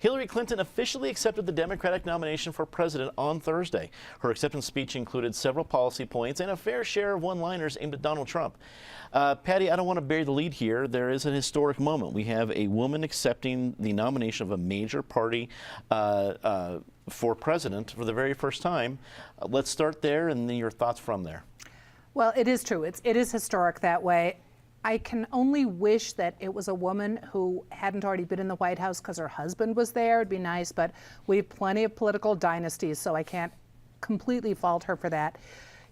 Hillary Clinton officially accepted the Democratic nomination for president on Thursday. Her acceptance speech included several policy points and a fair share of one-liners aimed at Donald Trump. Patty, I don't want to bury the lead here. There is an historic moment. We have a woman accepting the nomination of a major party for president for the very first time. Let's start there, and then your thoughts from there. Well, it is true. It is historic that way. I can only wish that it was a woman who hadn't already been in the White House because her husband was there. It'd be nice, but we have plenty of political dynasties, so I can't completely fault her for that.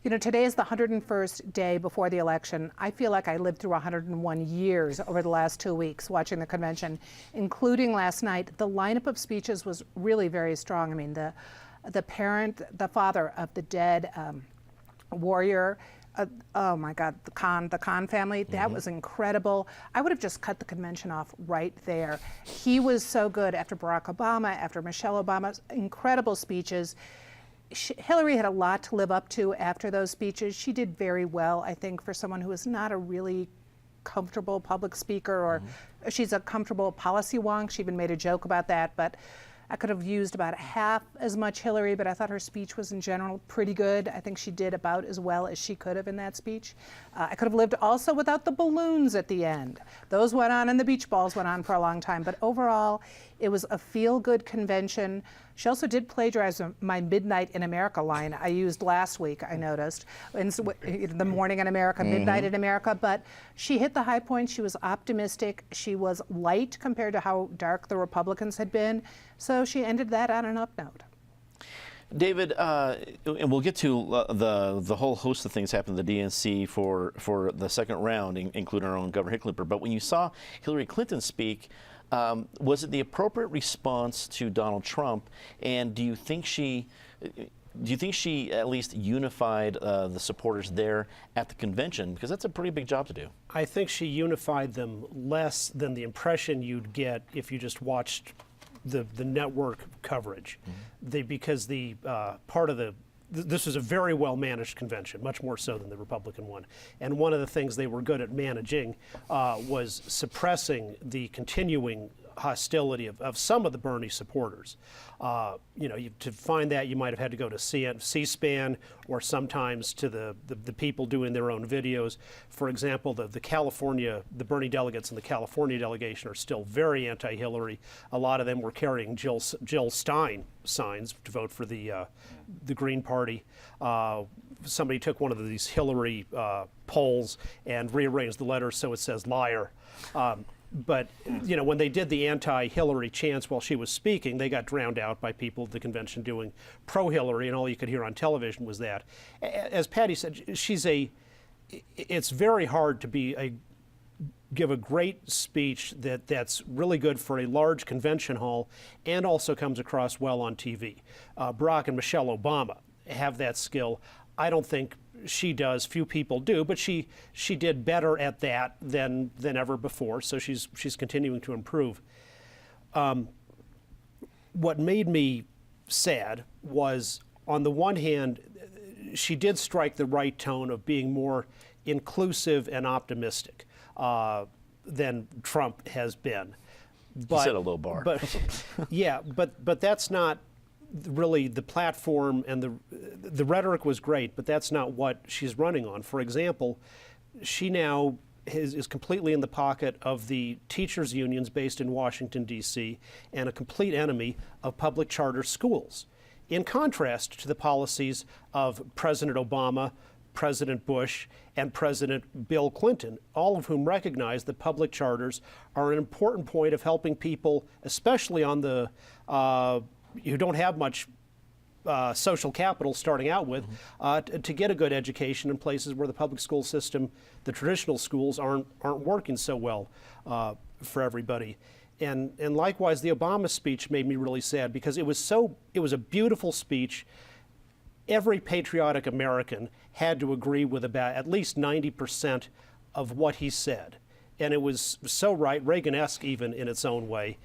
You know, today is the 101st day before the election. I feel like I lived through 101 years over the last 2 weeks watching the convention, including last night. The lineup of speeches was really very strong. I mean, the father of the dead warrior, oh my God, the Khan family, that was incredible. I would have just cut the convention off right there. He was so good after Barack Obama, after Michelle Obama, incredible speeches. Hillary had a lot to live up to after those speeches. She did very well, I think, for someone who is not a really comfortable public speaker, or she's a comfortable policy wonk. She even made a joke about that, but I could have used about half as much Hillary, but I thought her speech was in general pretty good. I think she did about as well as she could have in that speech. I could have lived also without the balloons at the end. Those went on and the beach balls went on for a long time, but overall it was a feel-good convention. She also did plagiarize my Midnight in America line I used last week, I noticed, in the morning in America, midnight in America, but she hit the high points. She was optimistic. She was light compared to how dark the Republicans had been, so she ended that on an up note. David, and we'll get to the whole host of things happening at the DNC for the second round, including our own Governor Hickenlooper, but when you saw Hillary Clinton speak, was it the appropriate response to Donald Trump, and do you think she at least unified the supporters there at the convention? Because that's a pretty big job to do. I think she unified them less than the impression you'd get if you just watched the network coverage. Because the part of this was a very well-managed convention, much more so than the Republican one. And one of the things they were good at managing was suppressing the continuing hostility of some of the Bernie supporters. You know, to find that, you might have had to go to C-SPAN, or sometimes to the people doing their own videos. For example, the Bernie delegates in the California delegation are still very anti-Hillary. A lot of them were carrying Jill Stein signs to vote for the Green Party. Somebody took one of these Hillary polls and rearranged the letters so it says liar. But, you know, when they did the anti-Hillary chants while she was speaking, they got drowned out by people at the convention doing pro-Hillary, and all you could hear on television was that. As Patty said, it's very hard to give a great speech that's really good for a large convention hall and also comes across well on TV. Barack and Michelle Obama have that skill. I don't think she does. Few people do, but she did better at that than ever before. So she's continuing to improve. What made me sad was, on the one hand, she did strike the right tone of being more inclusive and optimistic than Trump has been. But, he set a low bar. But yeah, but that's not really the platform, and the rhetoric was great, but that's not what she's running on. For example, she now is completely in the pocket of the teachers' unions based in Washington, D.C., and a complete enemy of public charter schools, in contrast to the policies of President Obama, President Bush, and President Bill Clinton, all of whom recognize that public charters are an important point of helping people, especially on the who don't have much social capital starting out with, to get a good education in places where the public school system, the traditional schools, aren't working so well for everybody. And likewise, the Obama speech made me really sad, because it was a beautiful speech. Every patriotic American had to agree with about at least 90% of what he said. And it was so right, Reagan-esque even in its own way.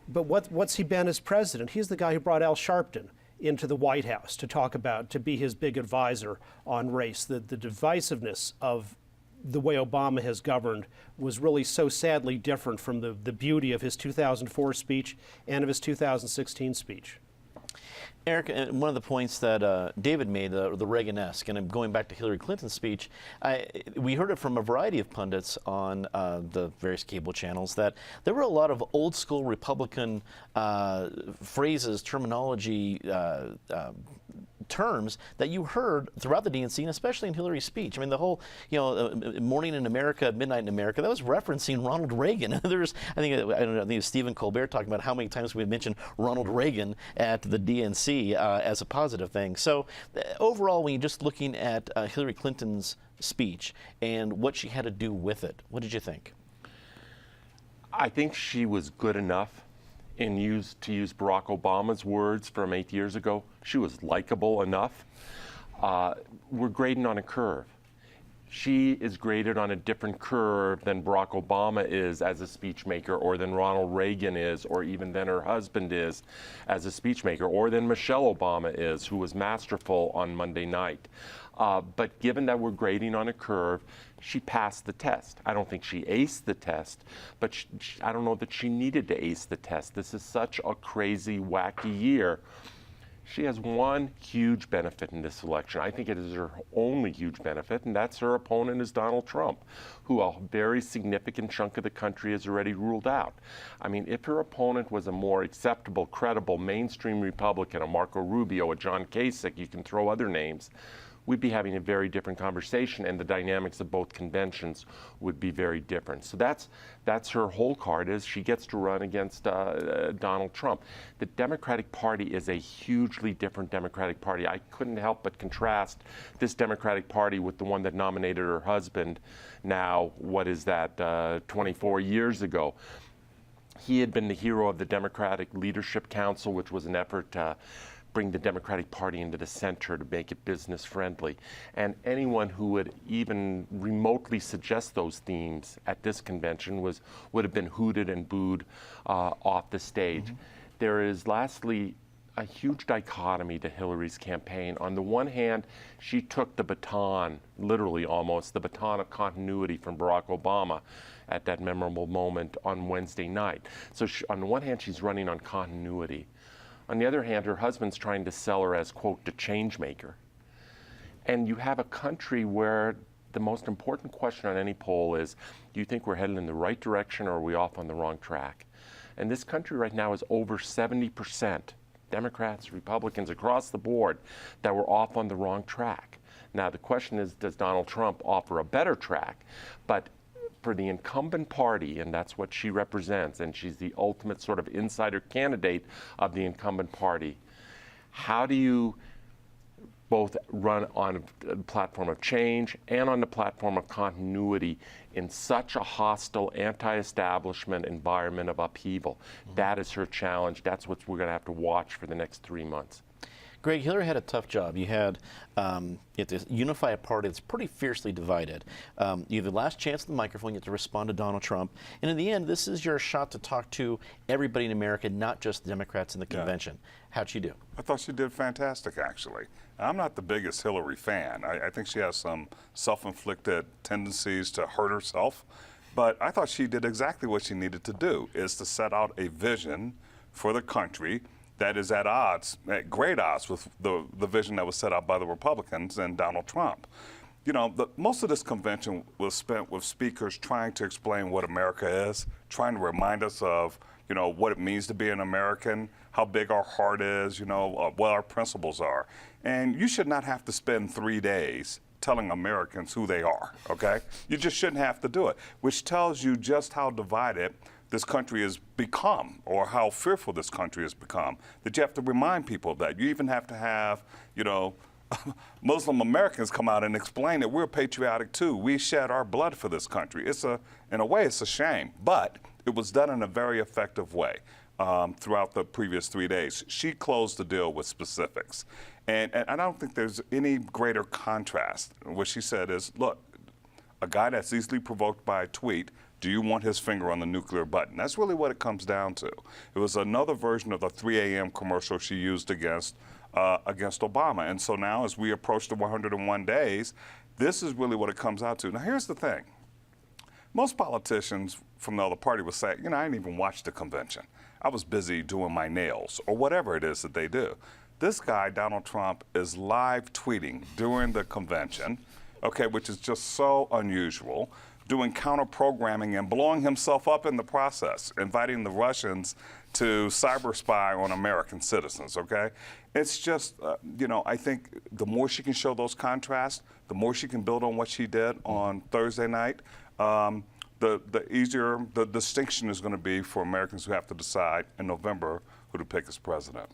But what's he been as president? He's the guy who brought Al Sharpton into the White House to be his big advisor on race. The divisiveness of the way Obama has governed was really so sadly different from the beauty of his 2004 speech and of his 2016 speech. Eric, one of the points that David made, the Reagan-esque, and I'm going back to Hillary Clinton's speech, we heard it from a variety of pundits on the various cable channels that there were a lot of old school Republican phrases, terminology, terms that you heard throughout the DNC and especially in Hillary's speech. I mean, the whole, morning in America, midnight in America, that was referencing Ronald Reagan. There's, I think it was Stephen Colbert talking about how many times we mentioned Ronald Reagan at the DNC as a positive thing. So overall, when you're just looking at Hillary Clinton's speech and what she had to do with it, what did you think? I think she was good enough. To use Barack Obama's words from 8 years ago, she was likable enough. We're grading on a curve. She is graded on a different curve than Barack Obama is as a speechmaker, or than Ronald Reagan is, or even than her husband is as a speechmaker, or than Michelle Obama is, who was masterful on Monday night. But given that we're grading on a curve, she passed the test. I don't think she aced the test, but I don't know that she needed to ace the test. This is such a crazy, wacky year. She has one huge benefit in this election. I think it is her only huge benefit, and that's her opponent is Donald Trump, who a very significant chunk of the country has already ruled out. I mean, if her opponent was a more acceptable, credible, mainstream Republican, a Marco Rubio, a John Kasich, you can throw other names, we'd be having a very different conversation, and the dynamics of both conventions would be very different. So that's her whole card, is she gets to run against Donald Trump. The Democratic Party is a hugely different Democratic Party. I couldn't help but contrast this Democratic Party with the one that nominated her husband now, 24 years ago. He had been the hero of the Democratic Leadership Council, which was an effort to bring the Democratic Party into the center to make it business friendly. And anyone who would even remotely suggest those themes at this convention would have been hooted and booed off the stage. Mm-hmm. There is, lastly, a huge dichotomy to Hillary's campaign. On the one hand, she took the baton, literally almost, the baton of continuity from Barack Obama at that memorable moment on Wednesday night. So on the one hand, she's running on continuity. On the other hand, her husband's trying to sell her as, quote, the change maker. And you have a country where the most important question on any poll is, do you think we're headed in the right direction, or are we off on the wrong track? And this country right now is over 70%, Democrats, Republicans, across the board, that we're off on the wrong track. Now, the question is, does Donald Trump offer a better track? But for the incumbent party, and that's what she represents, and she's the ultimate sort of insider candidate of the incumbent party, how do you both run on a platform of change and on the platform of continuity in such a hostile, anti-establishment environment of upheaval? Mm-hmm. That is her challenge. That's what we're going to have to watch for the next 3 months. Greg, Hillary had a tough job. You had to unify a party that's pretty fiercely divided. You have the last chance at the microphone. You have to respond to Donald Trump. And in the end, this is your shot to talk to everybody in America, not just the Democrats in the convention. How'd she do? I thought she did fantastic, actually. I'm not the biggest Hillary fan. I think she has some self-inflicted tendencies to hurt herself. But I thought she did exactly what she needed to do, is to set out a vision for the country that is at great odds with the vision that was set out by the Republicans and Donald Trump. You know, most of this convention was spent with speakers trying to explain what America is, trying to remind us of, what it means to be an American, how big our heart is, what our principles are. And you should not have to spend 3 days telling Americans who they are, okay? You just shouldn't have to do it, which tells you just how divided this country has become, or how fearful this country has become, that you have to remind people of that. You even have to have, Muslim Americans come out and explain that we're patriotic too. We shed our blood for this country. In a way, it's a shame, but it was done in a very effective way throughout the previous 3 days. She closed the deal with specifics. And I don't think there's any greater contrast. What she said is, look, a guy that's easily provoked by a tweet, do you want his finger on the nuclear button? That's really what it comes down to. It was another version of the 3 a.m. commercial she used against against Obama. And so now, as we approach the 101 days, this is really what it comes out to. Now, here's the thing. Most politicians from the other party will say, you know, I didn't even watch the convention. I was busy doing my nails, or whatever it is that they do. This guy, Donald Trump, is live tweeting during the convention, okay, which is just so unusual, doing counter-programming and blowing himself up in the process, inviting the Russians to cyber spy on American citizens, okay? It's just, you know, I think the more she can show those contrasts, the more she can build on what she did on Thursday night, the easier the distinction is going to be for Americans who have to decide in November who to pick as president.